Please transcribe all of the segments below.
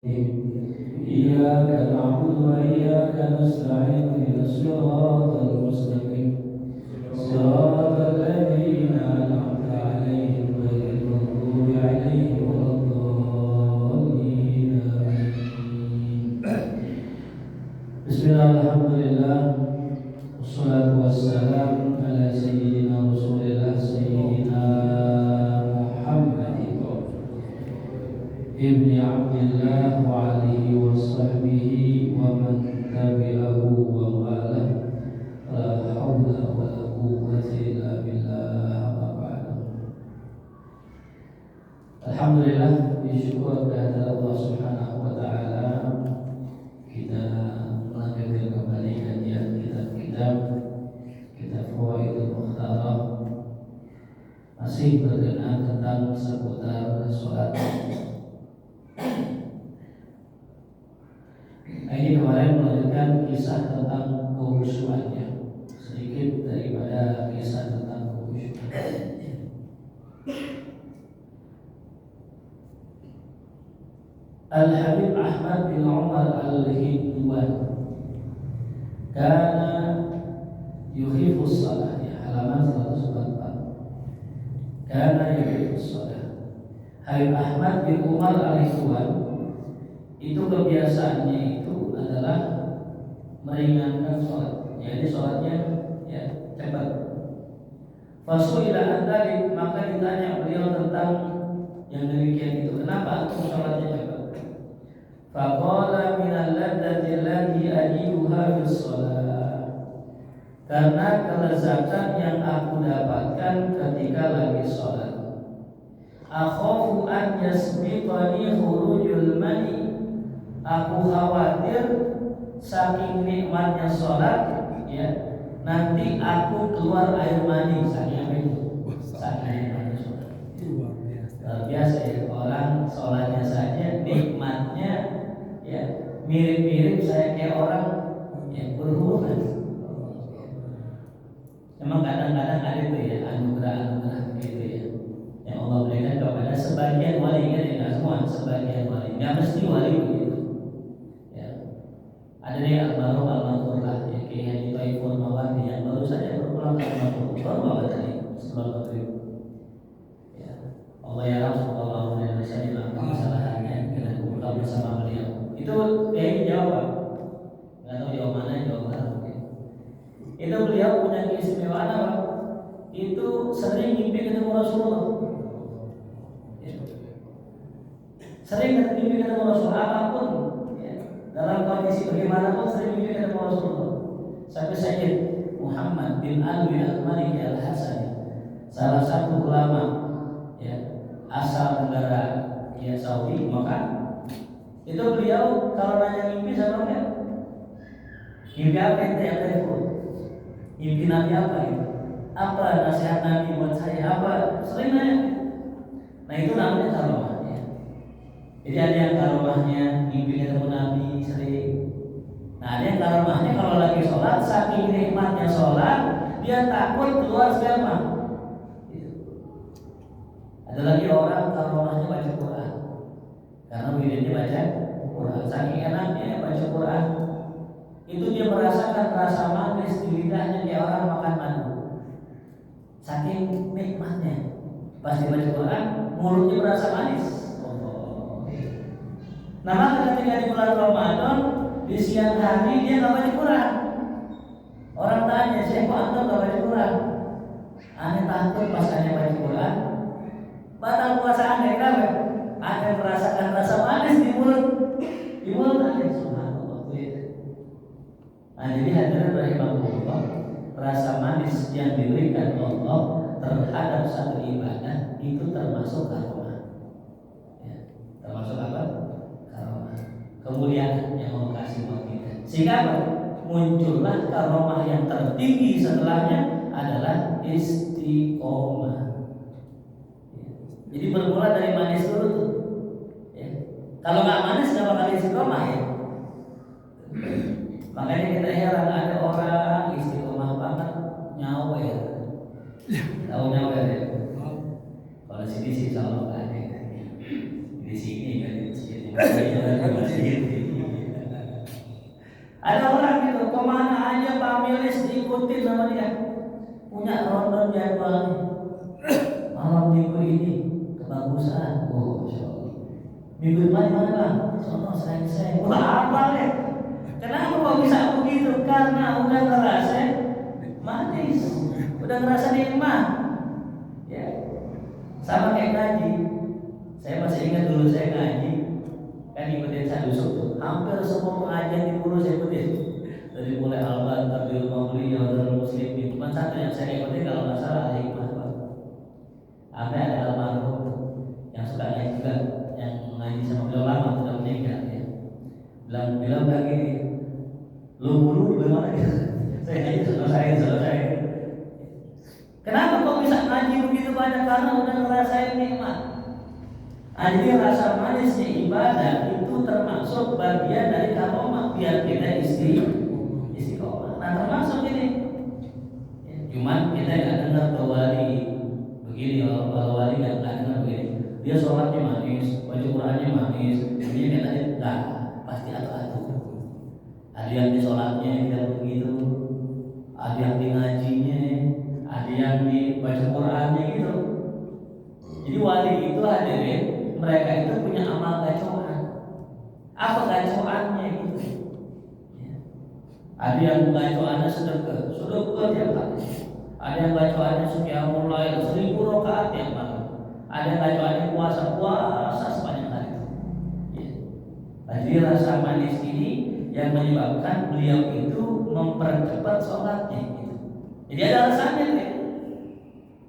إياك نعبد وإياك نستعين اهدنا الصراط المستقيم صراط الذين أنعمت عليهم غير المغضوب عليهم ولا الضالين آمين. بسم الله الحمد لله والصلاة والسلام على سيدنا رسول الله سيدنا محمد ابن عبد الله وعليه وصحبه ومن تبعه ووالاه لا حول ولا قوة إلا بالله أما بعد. Alhamdulillah, bersyukur kepada Allah Subhanahu wa taala kita melanjutkan kembali kajian kitab Fawaidul Mukhtarah, masih berkenaan tentang seputar salat. Ini kemarin melanjutkan kisah tentang kehusuannya, sedikit daripada kisah tentang kehusuan. Al-Habib Ahmad bin Umar Al-Hindwan karena yuhifus salah, ya, halaman 144. Karena yuhifus salah. Habib Ahmad bin Umar Al-Hindwan itu kebiasaannya itu adalah meringankan sholat, jadi sholatnya ya cepat. Fasuila andalik, maka ditanya beliau tentang yang demikian itu, kenapa aku sholatnya cepat? Faqala minal ladzati allati ajiduha fis shalah, karena kelezatan yang aku dapatkan ketika lagi sholat. Akhafu an yasbiqani khurujul mani, aku khawatir saking nikmatnya sholat, ya, nanti aku keluar air mani. Saking nikmatnya sholat. Luar biasa ya, orang sholatnya saja nikmatnya, ya, mirip-mirip saya kayak orang yang berhubungan. Memang kadang-kadang ada itu ya, anugerah gitu ya, yang Allah berikan kepada sebagian wali, kan ya, semua, sebagian wali, nggak mesti wali begitu. Ada nih almarhum almarhumah ya, Kiai Haji Thaiful Mawardi yang baru saja berpulang ke almarhum, baru banget tadi sebelum maghrib. Ya, Allah ya Rasulullah Indonesia dimaafkan kesalahannya, kita buka bersama beliau. Itu Kiai jawab, nggak tahu jawab mana, jawab mana mungkin. Itu beliau punya keistimewaan apa? Itu sering mimpi ketemu Rasulullah. Ya. Sering mimpi ketemu Rasulullah apapun. Dalam kondisi bagaimanapun sering mimpi ketemu Rasulullah. Sampai Sayyid Muhammad bin Alwi Al-Maliki Al-Hasani, salah satu ulama ya, asal negara ya Saudi, maka itu beliau kalau nanya mimpi sama dia, mimpi apa itu yang telepon, mimpi Nabi apa itu, apa nasihat Nabi buat saya, apa, sering nanya. Nah itu namanya karomah. Jadi ada yang karomahnya mimpi ketemu Nabi sering. Nah ada yang karomahnya kalau lagi sholat, saking nikmatnya sholat, dia takut keluar sperma. Ada lagi orang karomahnya baca Quran, karena wiridnya baca Quran, saking enaknya baca Quran, itu dia merasakan rasa manis di lidahnya kayak orang makan madu. Saking nikmatnya, pas dibaca Quran, mulutnya merasa manis. Nah maka ketika di bulan Ramadan di siang hari dia nggak baca Quran. Orang tanya, saya kok antum nggak baca Quran? Aneh takut pas aneh baca Quran, batal puasa aneh, kenapa? Aneh merasakan rasa manis di mulut aneh. Subhanallah. Nah jadi hadirin rahimahullah, rasa manis yang diberikan Allah terhadap satu ibadah itu termasuk karomah. Ya, termasuk apa? Kemuliaan yang Allah kasih buat kita, sehingga muncullah karomah yang tertinggi setelahnya adalah istiqomah. Jadi bermula dari manis dulu tuh, ya. Kalau nggak manis nggak bakal istiqomah ya. Makanya kita heran ada orang istiqomah banget nyawer, tahu nyawer ya? Kalau sini sih kalau nggak ada, di sini kan di masjid. Ada orang gitu, kemana aja pamilis diikutin sama dia. Punya ronton jadwalnya. Malam minggu ini kebagusan, Masya Allah. Minggu depan mana bang? Sono saya. Wah apa ya? Kenapa kok bisa begitu? Karena udah ngerasa manis, udah ngerasa nikmat. Ya, sama kayak ngaji. Saya masih ingat dulu saya ngaji, kan ikutin saya dusuk. Hampir semua pengajian di Puro saya ikutin. Dari mulai Al-Baqarah, Tabiul Mawli, Yaudul Muslimin. Cuma satu yang saya ikutin kalau nggak salah Al-Hikmah. Apa ada almarhum yang suka ngaji juga, yang ngaji sama beliau lama sudah meninggal ya. Bilang lagi, lu bulu bagaimana ya? Saya ngaji selesai. Kenapa kok bisa ngaji begitu banyak? Karena udah ngerasain nikmat. Jadi rasa manisnya ibadah itu termasuk bagian dari karomah biar kita istiqomah. Nah termasuk ini. Cuman kita nggak dengar tuh wali begini, kalau wali nggak dengar begini. Dia sholatnya manis, baca Qurannya manis, ini katanya nggak pasti atu-atu. Ada yang di sholatnya tidak begitu, ada yang di ngajinya, ada yang di baca Qurannya gitu. Jadi wali itu hadirin, mereka itu punya amal gacoan. Apa gacoannya gitu? Ada yang gacoannya sedekah tiap hari. Ada yang gacoannya sekian mulai 1000 rakaat tiap malam. Ada yang gacoannya puasa sepanjang hari. Ya. Jadi rasa manis ini yang menyebabkan beliau itu mempercepat sholatnya. Gitu. Jadi ada alasannya kan?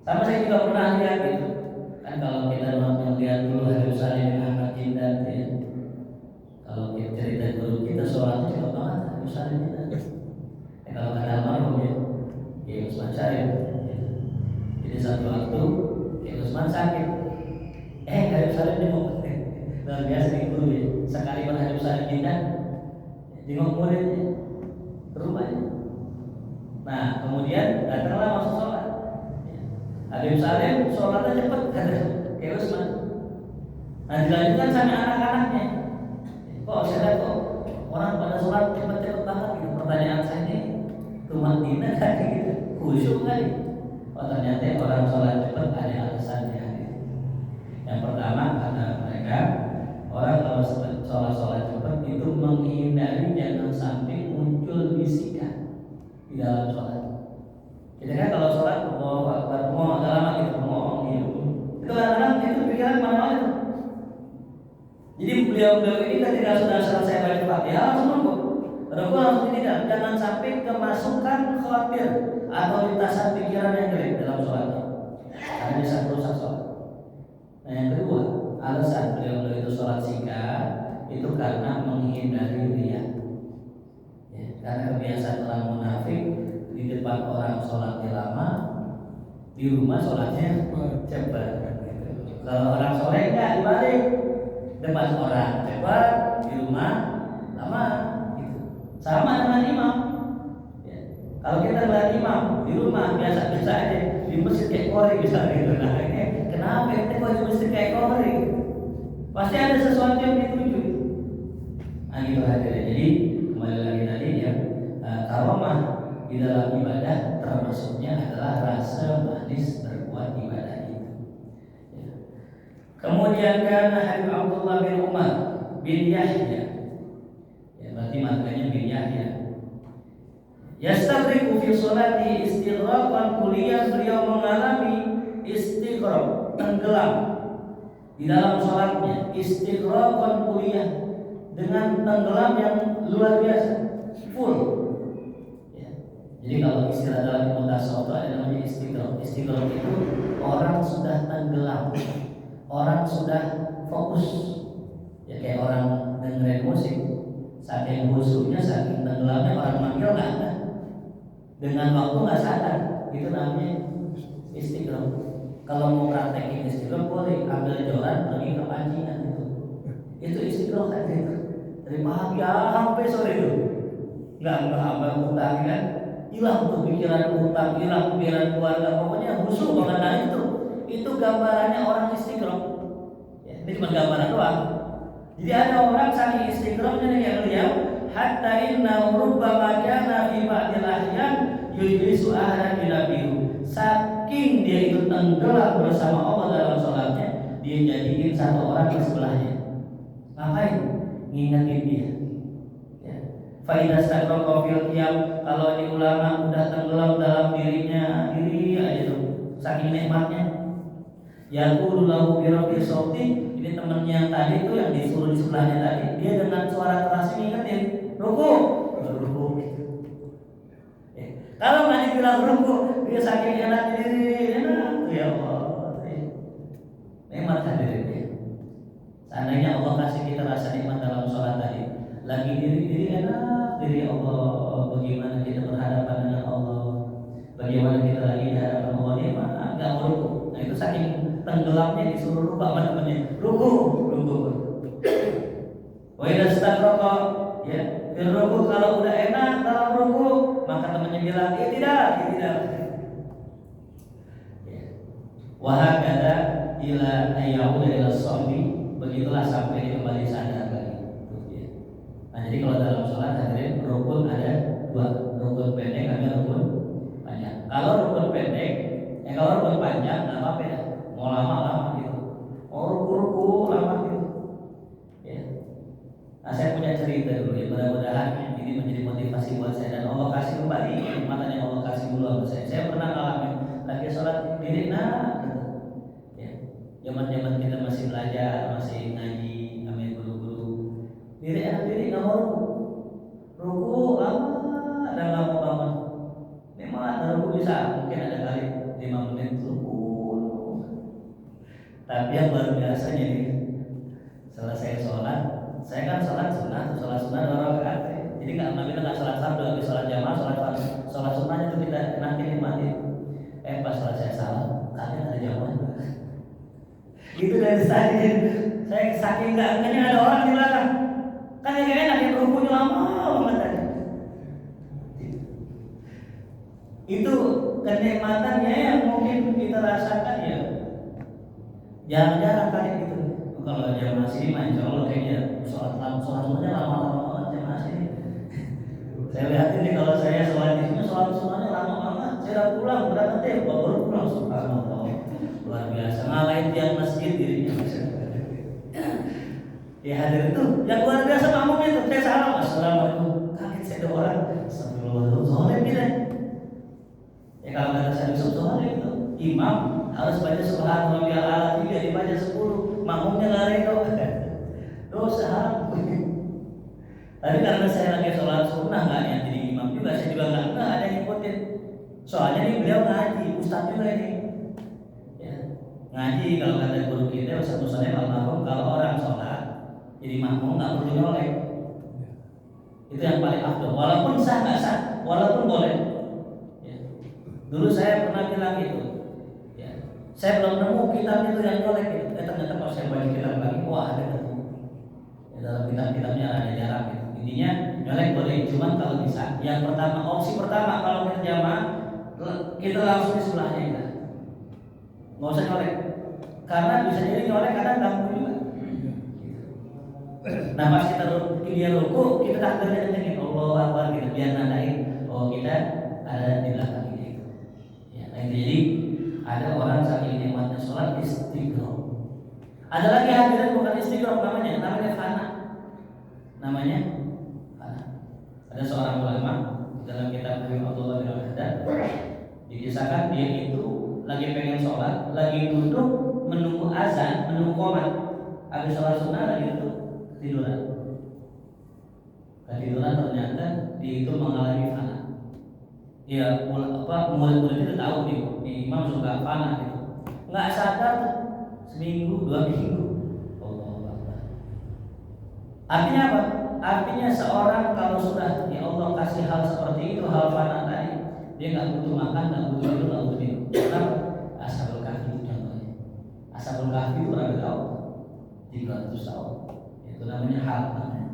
Sama saya juga pernah lihat gitu. Kan kalau kita melihat dulu Habib Salim bin Ahmad Jindat ya. Kalau kita cerita guru kita sholatnya cepat banget Habib Salim bin Ahmad. Kalau ada almarhum ya Usman Syarif. Jadi satu waktu ya Usman sakit. Habib Salim jenguk. Luar biasa di guru ya. Sekali pun Habib Salim Jindat jenguk muridnya ke rumahnya. Nah kemudian datanglah masuk sholat. Habib Salim sholatnya cepat kata Usman. Nah dilanjutkan sama anak-anaknya. Kok saya lihat kok orang pada sholat cepat-cepat banget gitu. Pertanyaan saya ini rumah dina kan gitu, khusyuk kali. Oh ternyata orang sholat cepat ada alasannya. Yang pertama kata mereka, orang kalau sholat cepat itu menghindari jangan sampai muncul bisikan di dalam sholat. Kita kan kalau sholat ngomong agak lama gitu, ngomong gitu. Itu kadang-kadang itu pikiran mana-mana itu. Jadi beliau ini ketika sudah selesai baca Fatihah langsung nunggu. Rukuk langsung tidak, jangan sampai kemasukan khawatir atau lintasan pikiran yang jelek dalam sholatnya. Karena bisa merusak sholat. Nah yang kedua, alasan beliau itu sholat singkat itu karena menghindari riya. Ya, karena kebiasaan orang munafik di depan orang sholatnya lama, di rumah sholatnya cepat. Kalau orang sore enggak dibalik, depan orang cepat, di rumah lama. Sama dengan imam. Ya. Kalau kita melihat imam di rumah biasa-biasa aja, di masjid kayak kori misalnya gitu. Nah ini kenapa kita kok di masjid kayak kori? Pasti ada sesuatu yang dituju. Nah gitu hadirin. Jadi kembali lagi tadi ya, karomah di dalam ibadah termasuknya adalah rasa manis berbuat ibadah itu. Ya. Kemudian Habib Abdullah bin Umar bin Yahya. Berarti maknanya bin Yahya. Yastaghriqu fi sholati istighraqan kuliyan, beliau mengalami istighraq, tenggelam di dalam sholatnya, istighraqan kuliyan, dengan tenggelam yang luar biasa, full. Ya. Jadi kalau istilah dalam ilmu tasawuf itu ada namanya istighraq. Istighraq itu orang sudah tenggelam, orang sudah fokus. Ya kayak orang dengerin musik. Saking khusyuknya, saking tenggelamnya orang manggil nggak ada. Dengan waktu nggak sadar, itu namanya istighraq. Kalau mau praktekin istighraq boleh ambil joran pergi ke pancingan itu. Itu istighraq kan itu. Dari pagi sampai sore itu. Nggak ambil utang kan? Hilang tuh pikiran utang, hilang pikiran keluarga. Pokoknya khusyuk banget. Nah itu gambarannya orang istighraq. Ya, ini cuma gambaran doang. Jadi ada orang saking istiqromnya kayak beliau, hatta inna rubbama kana fi ba'dil ahyan yujlisu ahlan binabihu. Saking dia itu tenggelam bersama Allah dalam sholatnya, dia jadiin satu orang di sebelahnya. Ngapain? Ngingetin dia. Ya. Faidah staqraqa fil qiyam, kalau ini ulama udah tenggelam dalam dirinya, diri aja tuh, saking nikmatnya. Yaqulu lahu bi rafi sauti, ini temannya yang tadi itu yang disuruh di sebelahnya tadi, dia dengan suara keras ngingetin, ruku, ruku. Kalau nggak dibilang ruku, dia saking enak diri, enak ya Allah. Nikmat hadirin ya. Seandainya Allah kasih kita rasa nikmat dalam sholat tadi, lagi diri enak, diri Allah, bagaimana kita berhadapan dengan Allah, bagaimana kita lagi di hadapan Allah, nikmat, nggak mau ruku. Nah itu saking tenggelamnya disuruh lupa sama temannya, ruku. Wa idza staqraqa ya, fil ruku, kalau udah enak dalam ruku, maka temannya bilang, tidak. Ya. Wa hakada ila ayyauda ila shabi, begitulah sampai dia kembali sadar lagi. Ya. Nah, jadi kalau dalam sholat hadirin rukun ada dua, rukun pendek ada rukun panjang. Kalau rukun pendek, kalau rukun panjang nggak apa-apa ya, mau lama gitu, mau ruku lama gitu. Ya. Nah, saya punya cerita dulu ya, mudah-mudahan ini menjadi motivasi buat saya dan Allah kasih kembali nikmatan yang Allah kasih dulu sama saya. Saya pernah ngalamin lagi sholat diri gitu. Ya. Zaman kita masih belajar, masih ngaji, ambil guru-guru. Diri nggak mau ruku lama dan nggak mau bangun. Memang ada ruku bisa, mungkin ada kali 5 menit ruku. Tapi yang luar biasanya nih, selesai sholat, saya kan sholat sunnah 2 rakaat. Jadi Nabi nggak sholat fardu, habis sholat jamaah, sholat sunnahnya tuh kita nanti nikmatin. Pas sholat saya salah, kalian ada jamaah. Itu dari tadi, saya saking enggaknya ada orang di belakang. Kan yang enak yang rukunya lama banget tadi. Itu kenikmatannya yang mungkin kita rasakan ya. Jarang-jarang kali gitu. Kalau jamaah sini mah insya Allah kayaknya sholat sunnahnya lama-lama jamaah sini. Saya lihat ini kalau saya sholat di sini sholat sunnahnya lama banget. Saya udah pulang berapa deh, baru pulang subhanallah. Luar biasa, ngalahin tiang masjid dirinya. Ya hadir itu yang luar biasa makmumnya itu. Saya salam, assalamualaikum. Kaget saya ada orang. Astagfirullah, zolim kita. Ya kalau kata saya Yusuf zolim itu, imam harus baca subhanallah biar alat 3 dibaca 10, makmumnya lari dong. Dosa. Tapi karena saya lagi sholat sunnah nggak yang jadi imam juga, saya juga nggak ada yang ngikutin. Soalnya ini beliau ngaji, ustadz juga ini. Ya, ngaji kalau kata guru kita Ustaz almarhum, kalau orang sholat jadi makmum nggak perlu nyolek. Itu yang paling afdal. Walaupun sah nggak sah, walaupun boleh. Ya. Dulu saya pernah bilang gitu. Ya. Saya belum nemu kitab itu yang nyolek gitu. Ternyata pas saya baca kitab lagi, wah ada ketemu. Ya, dalam kitab-kitabnya ada jarang gitu. Intinya nyolek boleh, cuman kalau bisa. Yang pertama, opsi pertama kalau kita jamaah, kita langsung di sebelahnya kita. Nggak usah nyolek, karena bisa jadi nyolek kadang ganggu juga. Nah pas kita dia ruku, kita takbirnya kencengin Allah Akbar gitu, biar nandain oh kita ada di belakang kita itu. Ya, nah jadi ada orang saking nikmatnya sholat istiqroh. Ada lagi hadirin bukan istiqroh namanya fana. Namanya fana. Ada seorang ulama dalam kitab Abdullah bin Haddad dikisahkan dia itu lagi pengen sholat, lagi duduk menunggu azan, menunggu qomat. Habis sholat sunnah lagi duduk tiduran. Ketiduran ternyata dia itu mengalami fana. Ya murid-murid itu tahu nih imam suka fana gitu. Nggak sadar seminggu 2 minggu. Artinya apa? Artinya seorang kalau sudah ya Allah kasih hal seperti itu, hal fana tadi, dia nggak butuh makan, nggak butuh tidur, nggak butuh minum. Kenapa? Ashabul Kahfi itu contohnya. Ashabul Kahfi itu berapa tahun? 300 tahun. Itu namanya hal namanya.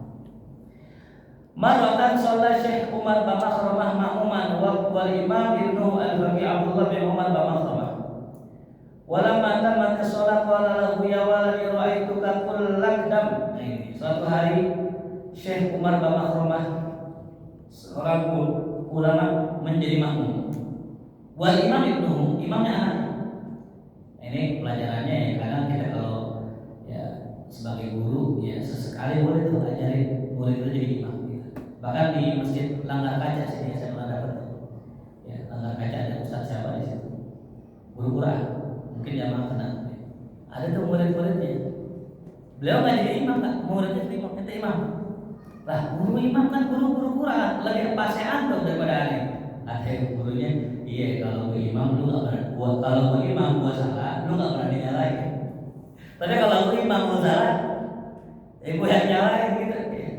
Marwatan sholat Syekh Umar bin Makhramah ma'muman wal imam ibnu al-Faqih Abdullah bin Umar bin Makhramah. Walamma tamat sholat qala lahu ya waladi ra'aituka kullak dam. Ini Suatu hari Syekh Umar bin Makhrumah, seorang ulama, menjadi makmum. Wal imam ibnuhu, imamnya anaknya. Ini pelajarannya ya, kadang kita kalau ya sebagai guru ya sesekali boleh tuh ajarin murid itu jadi imam. Gitu. Bahkan di masjid Langgar Kaca sini saya pernah dapat tuh. Ya, Langgar Kaca ada ustaz siapa di situ? Guru Quran, mungkin jamaah kenal. Ada tuh murid-muridnya. Beliau nggak jadi imam, nggak, muridnya jadi imam, kita imam. Lah, guru imam kan guru Quran, lebih pasean tuh daripada alim. Ada gurunya, iya kalau gue imam lu nggak berani, kalau gue imam gue salah, lu nggak berani nyalain. Tapi kalau gue imam gue salah, gue yang nyalain gitu. Ya.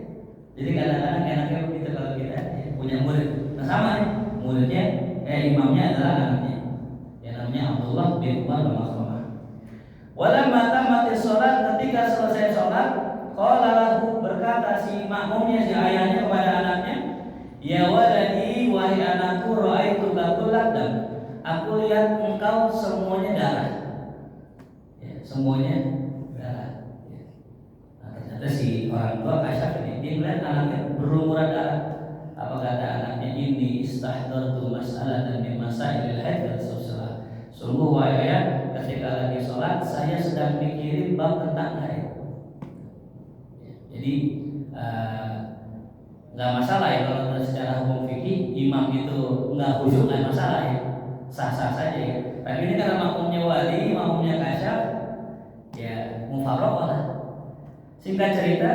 Jadi kadang-kadang enaknya begitu kalau kita ya, punya murid. Nah sama nih, muridnya, imamnya adalah anaknya. Ya namanya Abdullah bin Umar bin Makhrumah. Walamma tamatis sholat, ketika selesai sholat, qala lahu, berkata si makmumnya, si ayahnya kepada anaknya, ya waladi, wahai anakku, ra'aitu kullat dam, aku lihat engkau semuanya darah. Ya, semuanya darah. Ya. Nah, ternyata si orang tua Kasyaf ini, dia melihat anaknya berlumuran darah. Apa kata anaknya, ini istahdartu mas'alatan min masailil haid wal salah. Sungguh wahai ayah, ketika lagi sholat saya sedang mikirin bab tentang haid. Jadi nggak masalah ya kalau secara hukum fikih imam itu nggak khusyuk, nggak masalah ya, sah-sah saja ya. Tapi ini karena makmumnya wali, makmumnya Kasyaf, ya mufarraqah lah. Singkat cerita,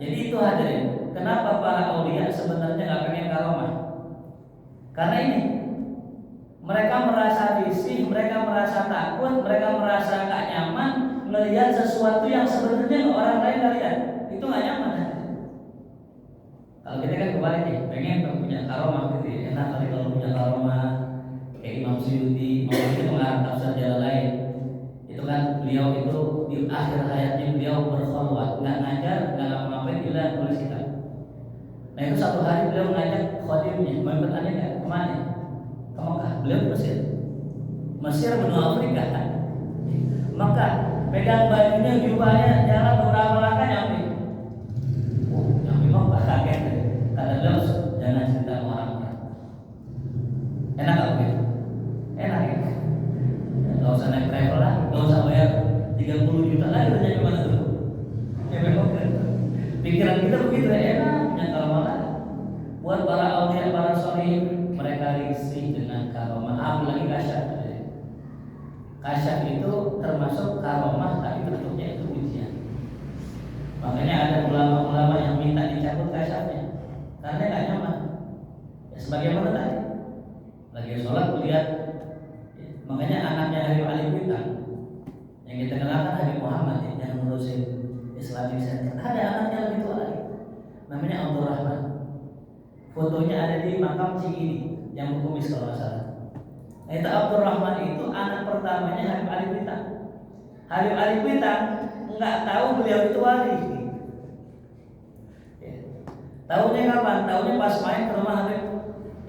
jadi itu hadirin, kenapa para aulia sebenarnya nggak pengen karomah? Karena ini mereka merasa risih, mereka merasa takut, mereka merasa nggak nyaman melihat sesuatu yang sebenarnya orang lain nggak lihat. Itu nggak nyaman. Kalau kita kan kebalik nih, pengen punya karomah gitu ya. Enak kali kalau punya karomah kayak Imam Suyuti, mau itu mengarang tafsir jalan lain. Itu kan beliau itu di akhir hayatnya beliau berkholwat, nggak ngajar, nggak ngapa-ngapain, bila nulis kitab. Nah itu satu hari beliau ngajak khadimnya, mau ikut aneh nggak? Kemana? Ke Mekah. Beliau ke Mesir benua Afrika. Maka pegang bajunya, jubahnya, jalan beberapa langkah nyampe. Nyampe Mekah, kaget. Kata beliau, jangan cerita sama orang. Enak gak begitu? Enak ya? Gak usah naik travel lah, gak usah bayar 30 juta lagi udah nyampe mana tuh? Nyampe Mekah. Pikiran kita begitu ya, enak, punya karomah. Buat para aulia, para sholihin, mereka risih dengan karomah. Apalagi Kasyaf. Kasyaf itu termasuk karomah, tapi bentuknya itu ujian. Makanya ada ulama-ulama yang minta dicabut kasyafnya karena nggak nyaman. Ya, sebagaimana tadi, lagi sholat lihat, ya, makanya anaknya Habib Ali Bintang yang kita kenalkan Habib Muhammad ya, yang ngurusin Islamic Center. Ada anaknya lebih tua lagi, namanya Abdul Rahman. Fotonya ada di makam Cikini yang Kumis kalau nggak salah. Nah, itu Abdul Rahman itu anak pertamanya Habib Ali Bintang. Habib Ali Bintang nggak tahu beliau itu wali. Ya. Tahunya kapan? Tahunya pas main ke rumah Habib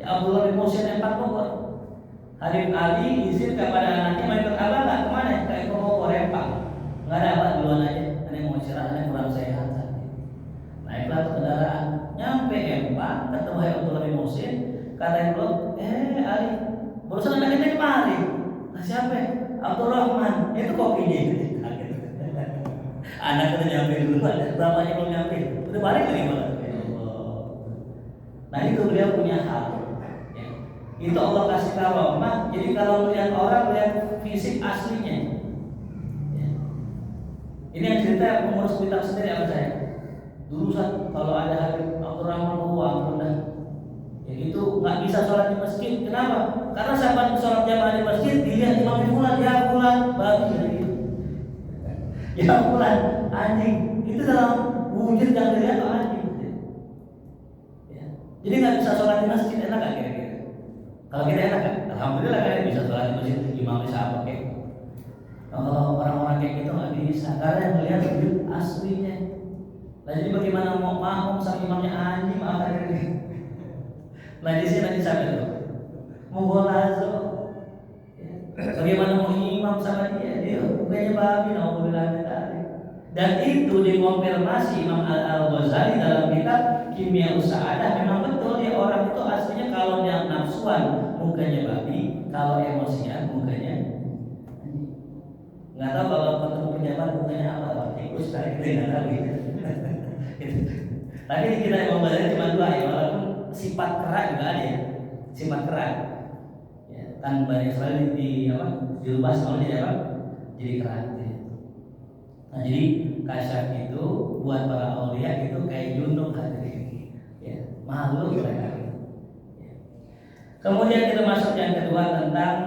ya, Abdullah bin Muhsin Empat Bogor. Habib Ali izin kepada anaknya main ke Abah nggak kemana? Ke Eko Bogor Empang. Nggak ada apa, duluan aja. Ini mau istirahat, ini kurang sehat. Naiklah ke kendaraan, nyampe Empang, ketemu Habib Abdullah bin Muhsin. Kata Ibu, Ali, barusan anaknya kemari. Nah siapa? Abdul Rahman. Itu kopinya. Anak itu nyampe dulu, bapaknya belum nyampe. Udah balik lagi malah. Nah itu beliau punya hal. Ya. Itu Allah kasih karomah. Jadi kalau melihat orang, melihat fisik aslinya. Ya. Ini yang cerita pengurus kitab sendiri apa saya. Dulu kalau ada Habib Abdul Rahman uang dah. Ya itu nggak bisa sholat di masjid. Kenapa? Karena sahabat sholat jamaah di masjid dilihat imam fulan, ya fulan, babi gitu. Ya fulan, anjing. Itu dalam wujud yang dilihat tuh anjing. Ya. Jadi nggak bisa sholat di masjid, enak nggak kira-kira? Kalau kita enak kan? Alhamdulillah kan bisa sholat di masjid, imam bisa apa kayak. Kalau orang-orang kayak gitu nggak bisa, karena yang melihat wujud aslinya. Nah jadi bagaimana mau makmum sama imamnya anjing, maaf kira-kira. Nah di sini nanti sampai itu Mugolazo. Bagaimana mau imam sama dia? Dia bukannya babi, alhamdulillah tadi. Dan itu dikonfirmasi Imam Al-Ghazali dalam kitab Kimia Usaadah. Memang betul ya, orang itu aslinya kalau dia nafsuan mukanya babi, kalau emosian mukanya nggak tahu, kalau ketemu pejabat mukanya apa, tikus kali kita nggak tahu gitu. Tapi di kita Imam Ghazali cuma dua ya, walaupun sifat kerak juga ada ya, sifat kerak. Ya, kan Bani Israil dirubah sama jadi apa? Jadi kerak. Nah, jadi kasyaf itu buat para aulia itu kayak junub hadirin, ya, malu mereka. Ya. Kemudian kita masuk yang kedua tentang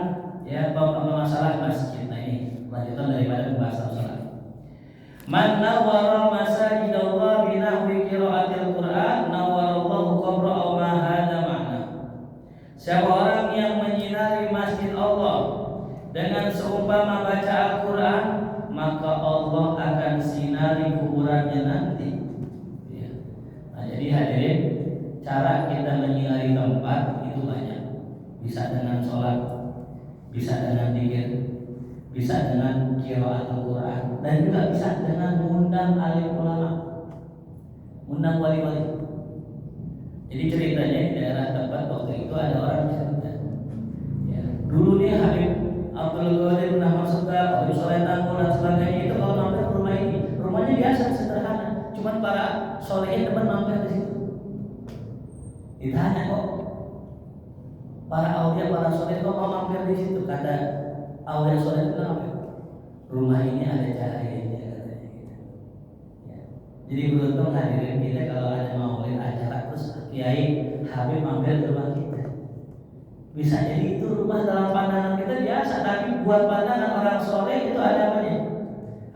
ya masalah masjid. Nah, ini lanjutan daripada pembahasan salat. Man nawwara masajidallah bi nahwi qiraatil Qur'an nawwarallahu qabra aw ma hadza ma'na. Siapa orang yang menyinari masjid Allah dengan seumpama baca Al-Qur'an, maka Allah akan sinari kuburannya nanti. Ya. Nah, jadi hadirin, cara kita menyinari tempat itu banyak. Bisa dengan sholat, bisa dengan zikir, bisa dengan qiraatul Quran, dan juga bisa dengan mengundang alim ulama, undang wali-wali. Jadi ceritanya di daerah tempat waktu itu ada orang cerita. Ya, dulu dia Habib Abdul Qadir pernah masuk ke Habib Soleh Tangguh dan sebagainya, itu kalau mampir ke rumah ini, rumahnya biasa sederhana, cuman para solehin teman mampir di situ. Ditanya, kok para aulia, para soleh kok mau mampir di situ? Kata aulia soleh itu apa? Rumah ini ada cahayanya, katanya gitu. Ya. Jadi beruntung hadirin kita kalau ada maulid acara terus Kiai Habib mampir ke rumah kita. Bisa jadi itu rumah dalam pandangan kita biasa, tapi buat pandangan orang soleh itu ada apanya?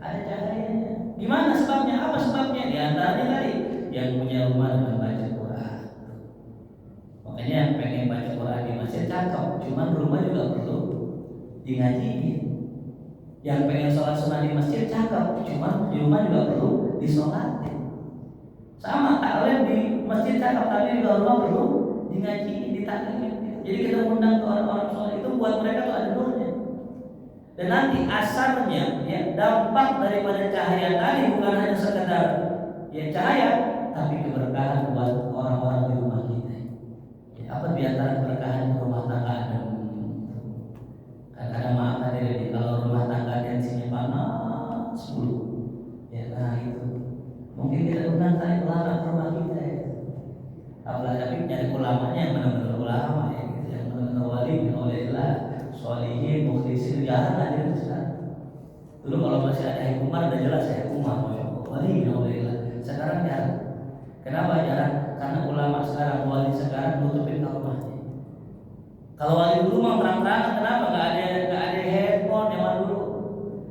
Ada cahayanya. Gimana sebabnya? Apa sebabnya? Di antaranya tadi yang punya rumah dengan baca Quran. Makanya yang pengen baca Quran di masjid cakep, cuman rumah juga perlu dingajiin. Yang pengen sholat sunnah di masjid cakep, cuman di rumah juga perlu disolatin. Sama taklim di masjid cakep, tapi juga rumah perlu dingajiin, ditaklimin. Jadi kita undang ke orang-orang soleh itu buat mereka tuh ada nurnya. Dan nanti asarnya, ya, dampak daripada cahaya tadi bukan hanya sekedar ya cahaya, tapi keberkahan buat orang-orang di rumah kita. Ya, apa diantara keberkahan rumah tangga Anda? Kadang-kadang maaf hadirin, kalau rumah tangga tensinya panas 10, ya nah itu mungkin kita undang tadi ulama ke rumah kita ya. Apalagi tapi nyari ulamanya yang benar-benar ulama ya. Wali olehlah sholihin mukhlisin jarang aja sekarang. Dulu kalau masih ada Syekh Umar udah jelas Syekh Umar, masyaallah, wali olehlah. Sekarang jarang. Kenapa jarang? Karena ulama sekarang, wali sekarang nutupin rumahnya. Kalau wali dulu mah terang-terangan, kenapa? Nggak ada handphone zaman dulu,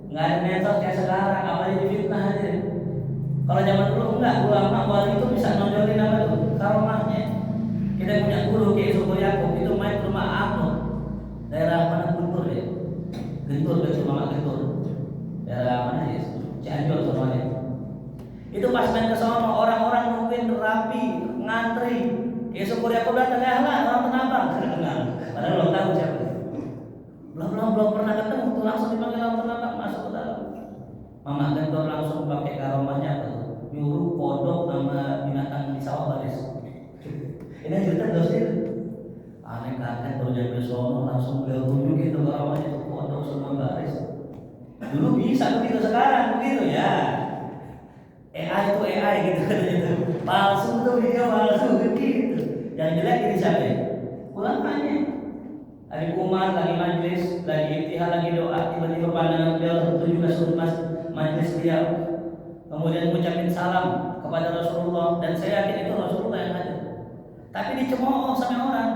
nggak ada medsos kayak sekarang, apalagi fitnah aja. Kalau zaman dulu enggak, ulama wali itu bisa nonjolin apa tuh karomahnya. Kita punya guru Kiai Syukur Yakub itu main ke rumah Amno, daerah mana Guntur ya, Guntur Mama Guntur, daerah mana ya, Cianjur semuanya. Itu pas main ke sana orang-orang nungguin rapi, ngantri. Kiai Syukur Yakub datang, ya lah orang penambang, saya kenal, padahal belum tahu siapa. Belum pernah ketemu, tuh langsung dipanggil orang penambang masuk ke dalam. Mama Guntur langsung pakai karomahnya apa tuh, nyuruh kodok sama binatang di sawah baris. Ini cerita dosen aneh kaget baru nyampe sono langsung beliau tunjukin tuh kawannya tuh kodok semua baris. Dulu bisa begitu, sekarang begitu ya. AI itu AI gitu gitu. Palsu tuh video palsu gitu. Yang jelek ini siapa? Ulamanya. Hari Umar lagi majlis, lagi iftihar, lagi doa, tiba-tiba pandangan beliau tertuju ke sudut majlis beliau. Kemudian mengucapkan salam kepada Rasulullah, dan saya yakin itu Rasulullah yang hadir. Tapi dicemooh sama orang,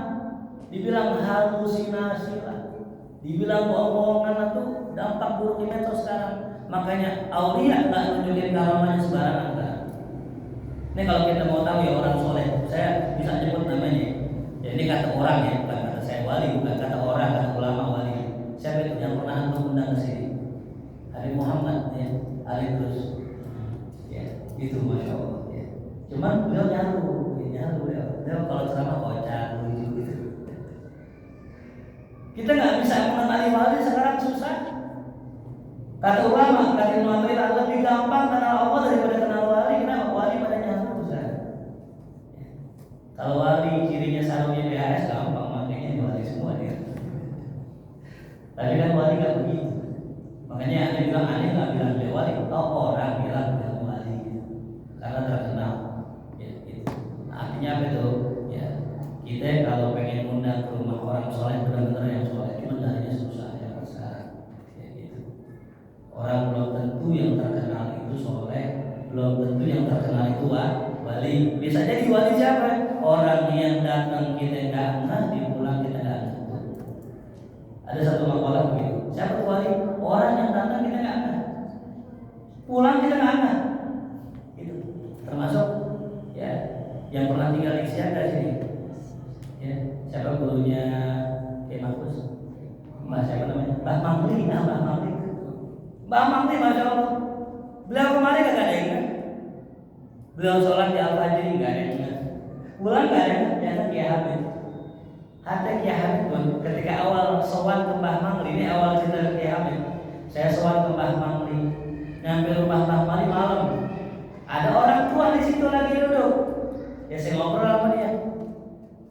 dibilang halusinasi lah, dibilang bohong-bohongan, itu dampak buruk di medsos sekarang. Makanya aulia nggak nunjukin karamahnya sembarangan kan. Ini kalau kita mau tahu ya orang soleh, saya bisa nyebut namanya. Ya, ini kata orang ya, bukan kata saya wali, bukan kata orang, kata ulama wali. Siapa itu yang pernah antum undang ke sini? Hari Muhammad ya, hari terus. Ya, itu masya Allah. Ya. Cuman beliau nyaru beliau kalau ceramah kocak lucu gitu. Kita nggak bisa mengenali wali sekarang, susah. Kata ulama, kata Ibnu Athaillah, lebih gampang kenal Allah daripada kenal wali. Kenapa? Wali pada nyambung Ustaz. Kalau wali cirinya sarungnya BHS gampang, makanya wali semua dia. Tapi kan wali nggak begitu. Makanya aneh bilang, aneh nggak bilang dia wali, orang bilang dia wali karena terkenal. Ya, gitu. Artinya apa itu? Ya, kita kalau pengen undang ke rumah orang soleh, benar-benar yang soleh, cuma carinya susah ya sekarang. Ya, gitu. Orang belum tentu yang terkenal itu soleh, belum tentu yang terkenal itu wali. Bisa jadi wali siapa? Orang yang datang kita nggak kenal, di pulang kita nggak kenal. Ada satu makalah begitu. Siapa tuh wali? Orang yang datang kita nggak kenal, pulang kita nggak kenal. Itu termasuk ya yang pernah tinggal di Siaga sini. Ya, siapa gurunya Kiai Mahfuz? Mbak siapa namanya? Mbak Mamli, Mbak Mamli. Mbak Mamli, masya Allah. Beliau kemarin nggak ada yang ingat. Beliau sholat di Al-Fajr nggak ada yang ingat. Pulang nggak ada yang ingat. Ternyata Kiai Hamid. Hatta Kiai Hamid pun ketika awal sowan ke Mbah Mamli, ini awal cerita Kiai Hamid. Saya sowan ke Mbah Mamli, nyampe rumah Mbah Mamli malam. Ada orang tua di situ lagi duduk. Ya saya ngobrol sama dia.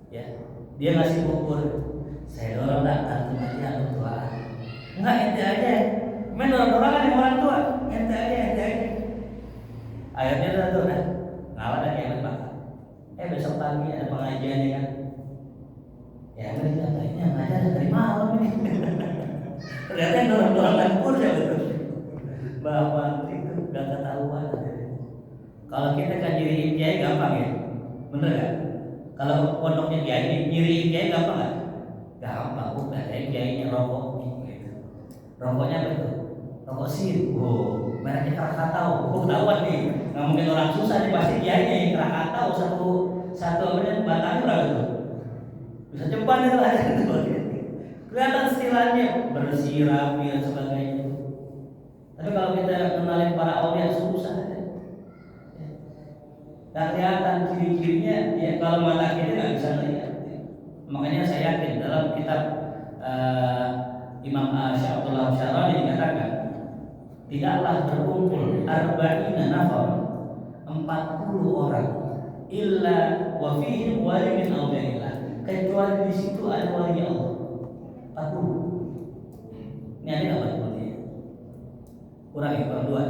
Ya, dia ngasih bubur. Saya dorong tak kartu aja tua. Enggak, ente aja. Main dorong-dorong kan orang tua. Ente aja. Akhirnya udah tuh dah. Ngalah dah kayak apa? Besok pagi ada pengajian ya kan. Ya kan katanya ngajar dari malam ini. Ternyata yang dorong-dorong kan bubur ya betul. Bahwa itu gak ketahuan. Kalau kita kan nyiriin kiai gampang ya. Bener gak? Kalau pondoknya kiai nyiriin kiai gampang gak? Gampang, bukan kiainya rokok gitu. Rokoknya apa itu? Rokok sir. Oh, mereknya Krakatau. Oh, ketahuan nih. Nggak mungkin orang susah nih, pasti kiainya yang Krakatau satu apa batangnya berapa tuh? Bisa cepat itu aja. Kelihatan istilahnya bersih, rapi dan sebagainya. Tapi kalau kita kenalin para aulia susah. Gak kelihatan ciri-cirinya. Ya kalau mata kita nggak bisa melihat. Makanya saya yakin dalam kitab Imam Syaikhullah Syarani dikatakan tidaklah berkumpul arba'ina nafar 40 orang illa wa fihim wali min awliyaillah, kecuali di situ ada wali Allah 40. Ini ada nggak wali? Kurang dua.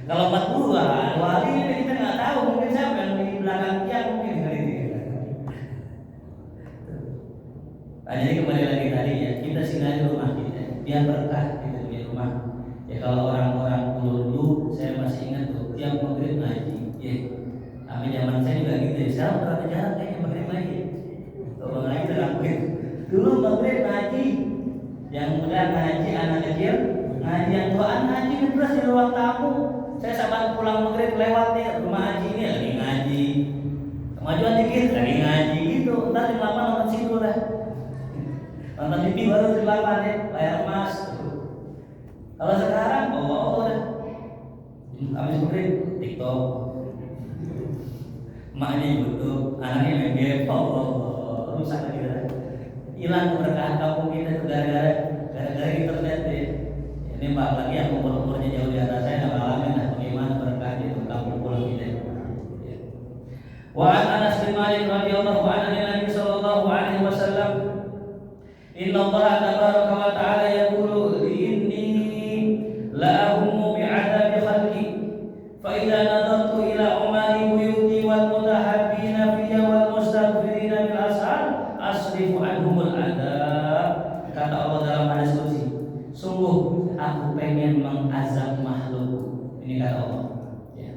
Kalau 40 wali ini kita nggak tahu, mungkin siapa yang di belakang tiang mungkin kali ini. Nah, jadi kembali lagi tadi ya, kita sinari rumah kita, biar berkah kita di rumah. Ya kalau orang-orang dulu saya masih ingat tuh, tiap maghrib ngaji. Ya, tapi zaman saya juga gitu ya. Sekarang udah jarang kayaknya maghrib ngaji. Kalau ngaji terakhir, dulu maghrib ngaji, yang muda ngaji, anak kecil ngaji, yang tuaan ngaji terus di ruang tamu. Saya sahabat pulang maghrib lewat nih rumah ngaji ini lagi ngaji. Kemajuan dikit lagi ngaji gitu. Ntar di lama nonton situ dah. Nonton TV baru terlambat ya, layar emas. Kalau sekarang dah. Habis maghrib TikTok, maknya YouTube, anaknya main game, rusak lagi dah. Hilang keberkahan kampung kita tuh gara-gara internet ya. Ini Pak lagi yang umurnya jauh di atas saya nggak ngalamin lah bagaimana berkah itu kampung pulau kita. Wa an Anas bin Malik radhiyallahu anhu Nabi sallallahu alaihi wasallam, Inna Allah tabaraka wa ta'ala yaqulu inni la ahummu bi'adabi khalqi fa idza nadartu ila umari buyuti wal mutahabbina fiyya wal mustaghfirina bil ashar asrifu anhumul adab. Kata Allah dalam hadis qudsi, sungguh aku pengen mengazab makhluk. Ini kata Allah. Ya.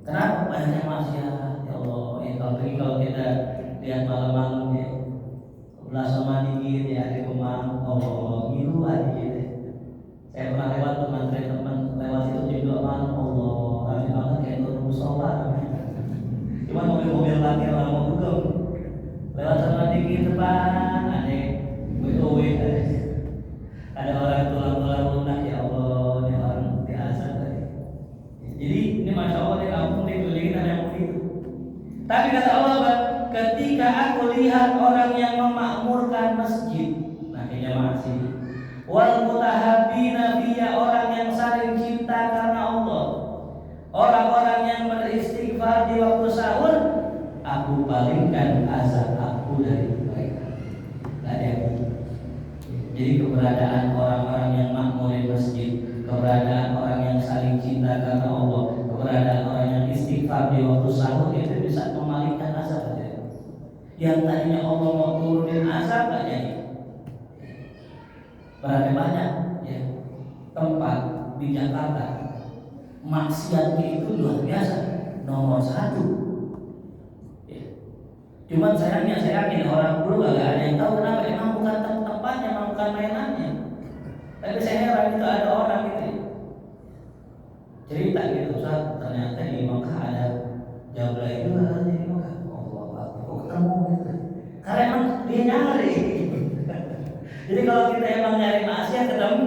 Kenapa banyak maksiat? Ya Allah, ya kalau kita lihat malam-malam ya, belas sama dikit ya di rumah, Allah ngilu aja gitu. Saya pernah lewat teman lewat situ jam 2 malam, Allah rame banget kayak turun musola. Cuma mobil-mobil lagi orang mau dugem. Lewat sama dikit depan ada WOW ada orang tulang-tulang lunak, ya Allah, ini orang biasa tadi. Jadi ini masya Allah di kampung dikelilingin ada yang begitu. Tapi kata Allah, ketika aku lihat orang yang memakmurkan masjid, nah kayaknya masih Wal mutahabbina fiyya, orang yang saling cinta karena Allah. Orang-orang yang beristighfar di waktu sahur, aku palingkan azab aku dari mereka. Gak ada yang gitu. Jadi keberadaan orang-orang yang makmur di masjid, keberadaan orang yang saling cinta karena Allah, keberadaan orang yang istighfar di waktu sahur, itu bisa memalingkan azab aja. Yang tadinya Allah mau turunin azab gak jadi. Berada banyak ya tempat di Jakarta maksiatnya itu luar biasa, nomor 1 ya. Cuman sayangnya saya yakin orang dulu gak ada yang tahu kenapa. Emang bukan tempatnya, emang bukan mainannya. Tapi saya heran itu ada orang gitu ya, cerita gitu, Ustaz, ternyata di Mekah ada Jablay juga di Mekah. Allah, kok ketemu gitu. Karena emang dia nyari. Jadi kalau kita emang nyari maksiat ketemu.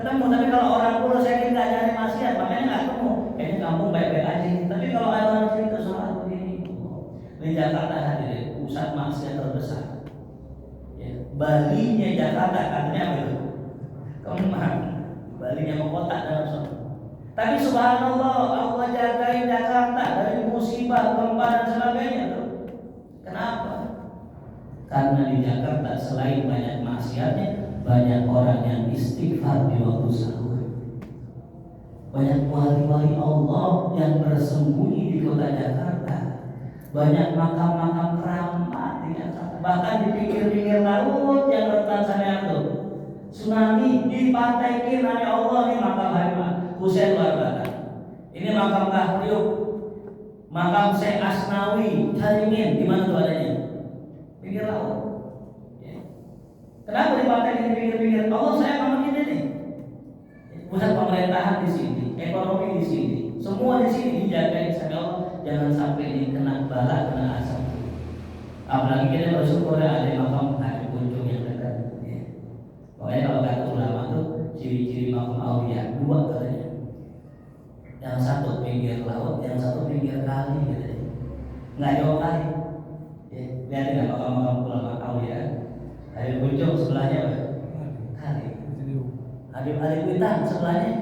Tapi kalau orang dulu saya nggak nyari maksiat, makanya nggak ketemu. Kayaknya kampung baik-baik aja. Tapi kalau ada orang cerita soal begini, di Jakarta hadir pusat maksiat terbesar. Ya, Bali-nya Jakarta katanya begitu. Kemang, Bali-nya mengkotak dalam soal. Tapi subhanallah, Allah jagain Jakarta dari musibah, gempa dan sebagainya tuh. Kenapa? Karena di Jakarta selain banyak maksiatnya, banyak orang yang istighfar di waktu sahur. Banyak wali-wali Allah yang bersembunyi di kota Jakarta. Banyak makam-makam keramat di Jakarta. Bahkan di pinggir-pinggir laut yang rentan sana itu, tsunami di pantai kiri Allah, ini makam Habib Husain Warbat. Ini makam Kahriuk, makam Syekh Asnawi, Carimin, di mana tuh adanya? Pinggir laut. Ya. Kenapa di pantai di pinggir-pinggir? Allah saya mau ini nih. Pusat pemerintahan di sini, ekonomi di sini, semua di sini dijaga sama Allah. Jangan sampai dikena bala, kena asap. Apalagi kita bersyukur ada makam Habib Kunjung yang dekat. Ya. Pokoknya kalau kata ulama tuh ciri-ciri makam aulia 2 katanya. Yang satu pinggir laut, yang satu pinggir kali gitu. Nggak jauh kali. Lihat tidak makam-makam ulama aulia. Habib Kunjung sebelahnya apa? Kali. Habib Ali Kuitang sebelahnya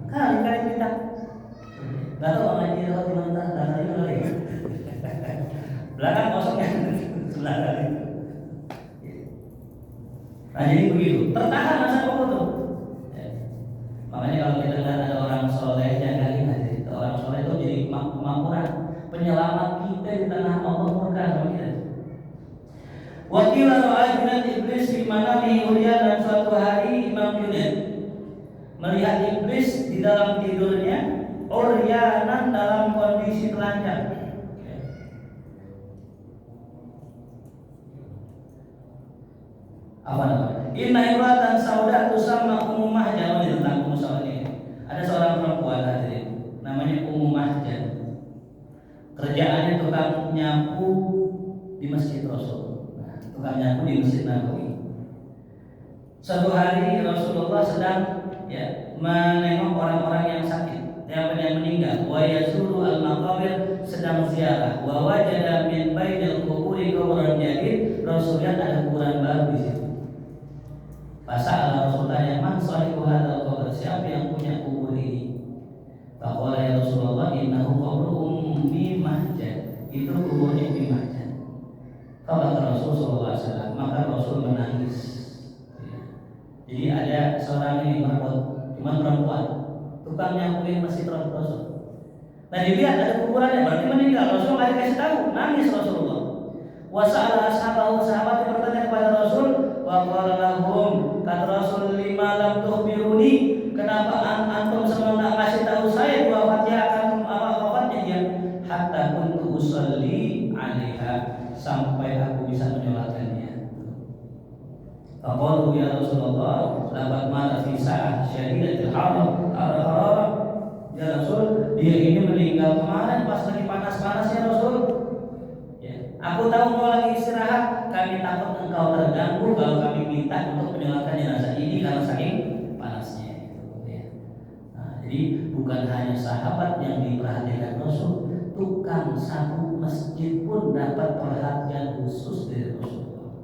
kali Kuitang. Gak tahu mengaji lewat di mana, gak tahu kali. Belakang kosong kan sebelah kali. Nah jadi begitu. Tertahan masa waktu itu. Makanya kalau kita lihat ada orang soleh, jagain aja. Orang soleh itu jadi kemakmuran, penyelamat kita di tanah Allah murka sama kita. Wakil ra'ayat iblis di mana Urian, dan suatu hari Imam Junaid melihat iblis di dalam tidurnya uryanan dalam kondisi telanjang. Apa namanya? Inna imratan sauda tusamma Ummu Mahjan. Tentang Ummu Saudah ini. Ada seorang perempuan hadirin, namanya Ummu Mahjan. Kerjaannya tukang nyapu di Masjid Rasul. Tukang nyapu di Masjid Nabawi. Suatu hari Rasulullah sedang menengok orang-orang yang sakit, yang meninggal. Wa yazuru al-maqabir, sedang ziarah. Wa wajada min bainil quburi qabran jadid. Rasulullah ada kuburan baru di situ. Pasal Rasulullah yang man sahibu hadzal qabr, siapa yang punya kubur ini? Faqala ya Rasulullah innahu qabru Ummi Mahjan. Itu kuburnya Ummi Mahjan. Kata Rasulullah SAW, maka Rasul menangis. Jadi ada seorang ini cuma perempuan, tukang nyapuin Masjid Rasul. Nah dilihat ada kuburannya, berarti meninggal. Rasul nggak dikasih tahu, nangis Rasulullah. Wasa'ala ashabahu, sahabat bertanya kepada Rasul, wa qala lahum, kata Rasul, lima lam tukhbiruni, kenapa antum semua nggak kasih tahu saya wafatnya akan wafatnya dia? Hatta kuntu usalli 'alaiha, sampai aku bisa menyolatkannya. Faqalu ya Rasulullah, laqad mata fi sa'ah syadidatil hararah. Ya Rasul, dia ini meninggal kemarin pas lagi panas-panasnya Rasul. Aku tahu mau lagi istirahat, kami takut engkau terganggu kalau kami minta untuk menyolatkan jenazah ini karena saking panasnya. Nah, jadi bukan hanya sahabat yang diperhatikan Rasul, tukang sapu masjid pun dapat perhatian khusus dari Rasulullah.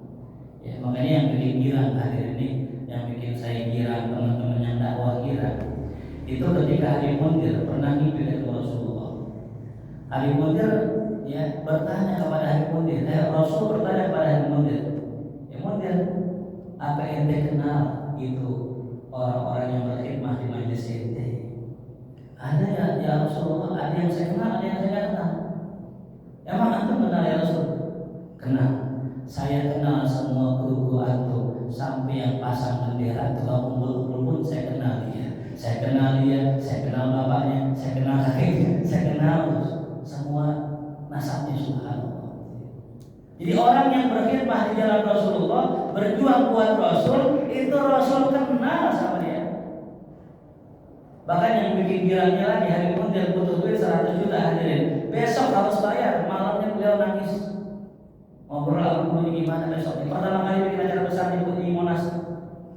Makanya yang bikin girang hadir ini, yang bikin saya girang, teman-teman yang dakwah girang, itu ketika Hari Mundir pernah mimpi dari Rasulullah. Hari Mundir ya bertanya kepada Hari Mundir, Rasul bertanya kepada Hari Mundir, ya Mundir, apa ente kenal itu orang-orang yang berkhidmah di majlis ente? Ada ya Rasulullah, ada yang saya kenal, ada yang saya tidak kenal. Emang antum kenal ya Rasul? Kenal. Saya kenal semua guru-guru antum, sampai yang pasang bendera tukang kumpul pun saya kenal dia. Saya kenal dia, saya kenal bapaknya, saya kenal kakeknya, saya kenal semua nasabnya, subhanallah. Jadi orang yang berkhidmah di jalan Rasulullah, berjuang buat Rasul, itu Rasul kenal sama dia. Bahkan yang bikin girangnya lagi, Hari Mundir butuh duit 100 juta hadirin. Besok harus bayar, malamnya beliau nangis. Ngobrol aku ini gimana besok? Pertama kali bikin acara besar di Monas,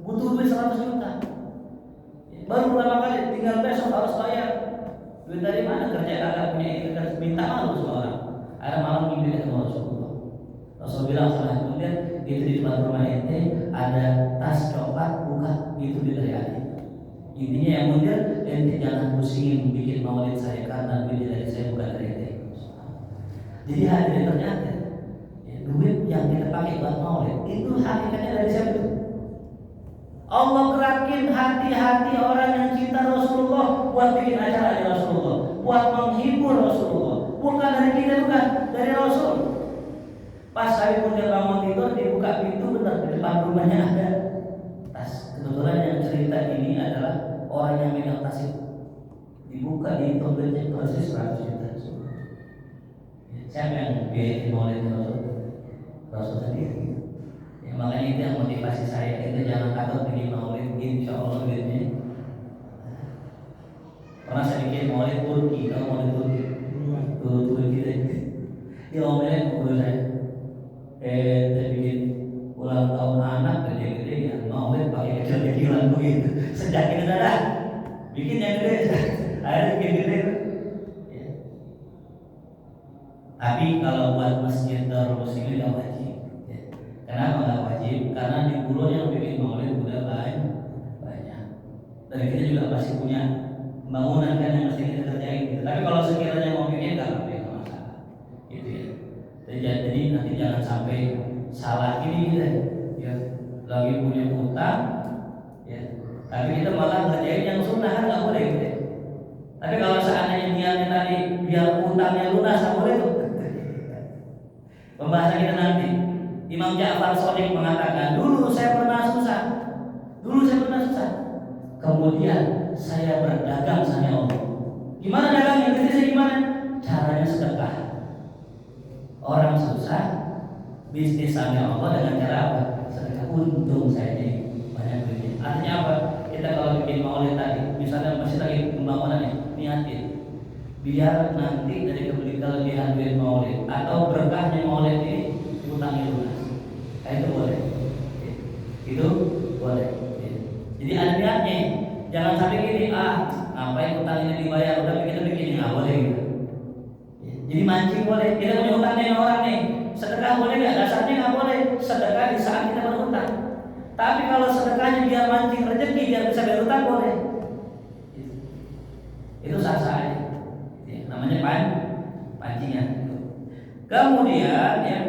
butuh duit 100 juta. Baru pertama kali, tinggal besok harus bayar. Duit dari mana? Kerja agak punya itu, minta malu semua orang. Ada malam mimpi ketemu Rasulullah. Rasul bilang setelah kemudian itu di depan rumah ente ada tas coklat, buka, itu duit dari ane. Intinya yang Mundir, ente jangan pusingin bikin maulid saya karena duit dari saya bukan dari ente. Jadi hadirin ternyata duit yang kita pakai buat maulid itu hakikatnya dari siapa itu? Allah gerakin hati-hati orang yang cinta Rasulullah buat bikin acara di Rasulullah, buat menghibur Rasulullah. Bukan dari kita, bukan dari Rasul. Pas Hari Mundir bangun tidur, dibuka pintu, benar di depan rumahnya ada tas. Kebetulan yang cerita ini adalah orang yang megang tas itu. Dibuka, dihitung duitnya persis 100 juta. Siapa yang biayain maulid Rasul? Rasul sendiri. Ya, makanya itu yang motivasi saya, itu jangan takut bikin maulid, insya Allah duitnya. Pernah saya bikin maulid Turki, tahu maulid Turki? Turki deh. Dia omelin guru saya. Saya bikin ulang tahun anak gede-gede ya, maulid pakai kecil-kecilan begitu. Sejak itu dah, bikin yang gede, akhirnya bikin gede. Tapi kalau buat masjid Darul Muslimin tidak wajib. Kenapa nggak wajib? Karena di pulau yang bikin maulid udah banyak. Dan kita juga masih punya bangunan kan yang mesti kita kerjain. Gitu. Tapi kalau sekiranya mau bikin nggak masalah. Gitu ya. Jadi nanti jangan sampai salah ini gitu ya. Lagi punya utang, ya. Tapi kita malah kerjain yang sunnah kan nggak boleh gitu. Ya. Tapi kalau seandainya niatnya tadi biar utangnya lunas nggak boleh tuh. Pembahasan kita nanti. Imam Ja'far Shadiq mengatakan, dulu saya pernah susah. Kemudian saya berdagang sama Allah. Gimana dagangnya? Bisnisnya gimana? Caranya sedekah. Orang susah, bisnis sama Allah dengan cara apa? Sedekah. Untung saya jadi banyak duitnya. Artinya apa? Kita kalau bikin maulid tadi, misalnya masih lagi pembangunan niatin, biar nanti dari kelebihan duit maulid atau berkahnya maulid ini utangnya lunas. Itu boleh. Itu boleh. Jadi ada niatnya. Jangan sampai gini, ngapain utang ini dibayar, udah kita bikin nggak boleh gitu. Jadi mancing boleh. Kita punya utang dengan orang nih, sedekah boleh nggak? Dasarnya nggak boleh. Sedekah di saat kita berutang. Tapi kalau sedekahnya biar mancing rezeki, biar bisa berutang boleh. Itu sah-sah aja. Namanya pancingan. Kemudian ya,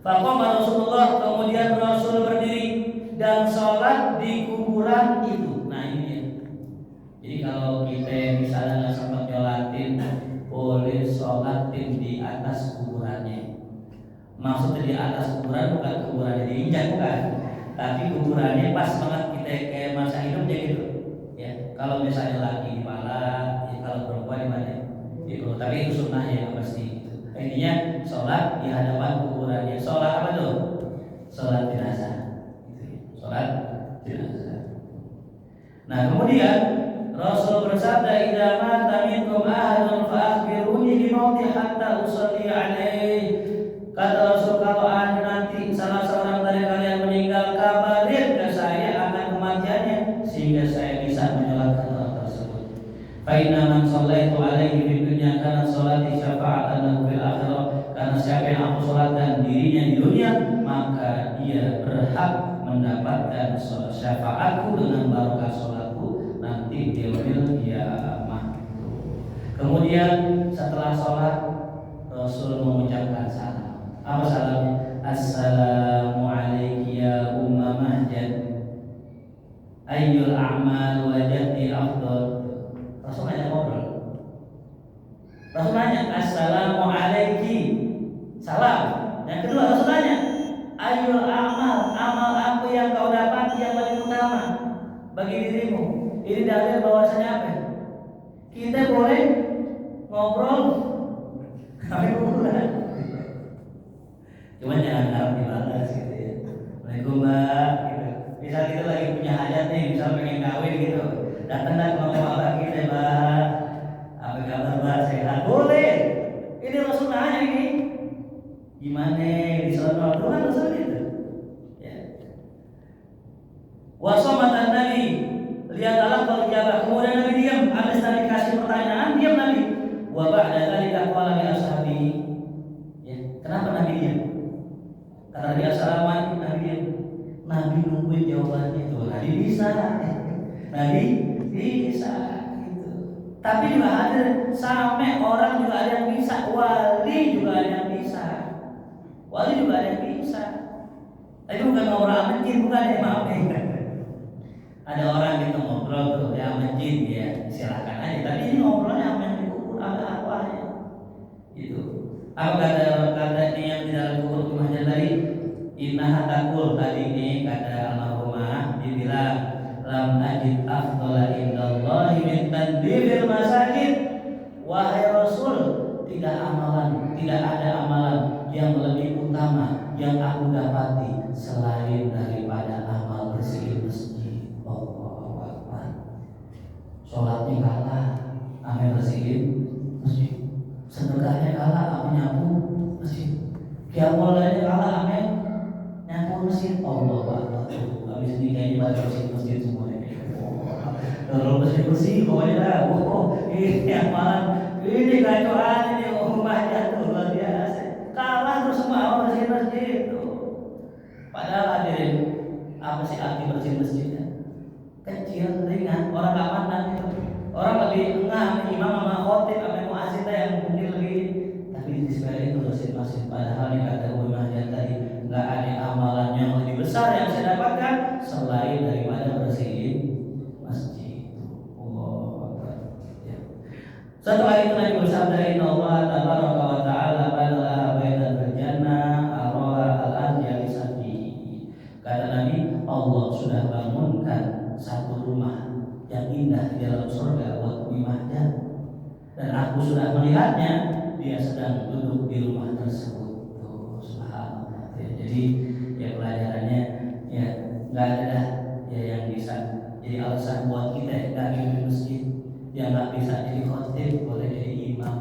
faqama Rasulullah, kemudian Rasul berdiri dan sholat di kuburan itu. Nah ini ya. Jadi kalau kita misalnya nggak sempat nyolatin, boleh sholatin di atas kuburannya. Maksudnya di atas kuburan bukan kuburannya diinjak, bukan. Tapi kuburannya pas banget kita kayak masa hidupnya gitu. Ya, kalau misalnya laki di pala, ya kalau perempuan di mana? Gitu. Tapi itu sunnahnya yang pasti. Intinya sholat di hadapan kuburannya. Sholat apa tuh? Sholat jenazah. Sholat jenazah. Nah kemudian Rasul bersabda, "Idza mata minkum ahadun fa akhbiruni bi mauti hatta usalli alaihi." Kata Rasul, kalau ada nanti salah seorang dari kalian meninggal, kabarin ke saya akan kematiannya sehingga saya bisa menyolatkan orang tersebut. Fa inna man shallaitu alaihi fid dunya kana sholati syafa'atan lahu fil akhirah. Karena siapa yang aku sholatkan dirinya di dunia, maka dia berhak mendapatkan syafaatku dengan barokah sholatku nanti di yaumil qiyamah. Kemudian setelah sholat Rasul mengucapkan salam. Apa salamnya? Assalamu alayki ya umma mahjan, ayyul a'mal wajati afdal. Rasul nanya ngobrol. Rasul nanya assalamu alayki, salam. Yang kedua Rasul nanya ayyul a'mal, amal apa yang kau dapat yang lebih utama bagi dirimu. Ini dalil bahwasanya apa? Kita boleh ngobrol kami bulan. Cuma jangan harap dibalas gitu ya. Assalamualaikum mbak gitu. Misal kita lagi punya hajat nih, misal pengen kawin gitu, datang ke rumah mbak kita, mbak apa kabar mbak, sehat? Boleh. Ini Rasul nanya ini gimana di sana tuh kan Rasul gitu ya. Wasomatan Nabi, lihat alam berjabah, kemudian Nabi diam. Habis Nabi kasih pertanyaan, diam Nabi. Wa ba'da dzalika qala li ashabihi. Ya, kenapa Nabi diam? Karena dia assalamualaikum, Nabi diam. Nabi nungguin jawabannya itu. Nabi bisa. Nabi bisa gitu. Tapi juga ada sampai orang juga ada yang bisa, wali juga ada yang bisa. Wali juga ada yang bisa. Tapi bukan orang masjid, bukan ya, maaf nih. Ada orang gitu ngobrol tuh ya masjid ya, silakan aja. Tapi ini ngobrolnya apa yang dikubur, ada apa-apanya. Gitu. Apa kata ini yang di dalam kubur rumahnya tadi? Innaha taqul, tadi ini kata almarhumah dibilang lam ajid afdhala indallahi min tanbihil masakin. Wahai Rasul, tidak ada amalan yang lebih utama yang aku dapati selain daripada amal bersihin masjid. Allahu Akbar. Sholatnya kalah, ame bersihin masjid. Sedekahnya kalah, ame nyapu masjid. Qiyamul lailnya kalah, ame nyapu masjid. Allahu Akbar. Habis ini kayaknya pada masjid semua ini. Kalau bersih pokoknya lah. Ini amalan, ini kacauan ini rumah jatuh luar biasa. Kalah terus semua bersih masjid itu. Padahal hadirin, apa sih arti bersih masjidnya? Kecil, ringan, orang gak pandang itu. Orang lebih engah imam sama khotib sama muazzin yang mungkin lebih, tapi di sebelah itu bersih masjid. Padahal yang kata Umar tadi, nggak ada amalan yang lebih besar yang saya dapatkan selain daripada bersihin masjid. Setelah itu Nabi bersabda, Inna Allah tabaraka wa ta'ala balaha baitan berjannah arwah al-anjali sabi. Kata Nabi, Allah sudah bangunkan satu rumah yang indah di dalam surga buat Umi Mahjan, dan aku sudah melihatnya, dia sedang duduk di rumah tersebut. Tuh, subhanallah. Ya, jadi ya pelajarannya ya nggak ada ya yang bisa jadi alasan buat kita nggak di masjid. Yang nggak bisa jadi khotib boleh jadi imam,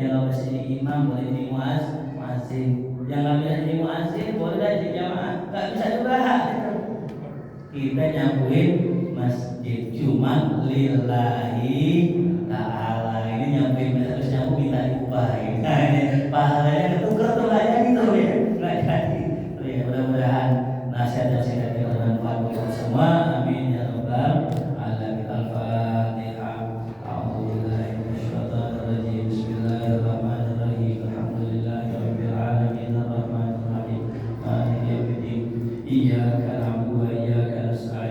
yang nggak bisa jadi imam boleh jadi muazzin, yang nggak bisa jadi muazzin boleh jadi jamaah, nggak bisa juga. Kita nyampuin masjid cuma lillahi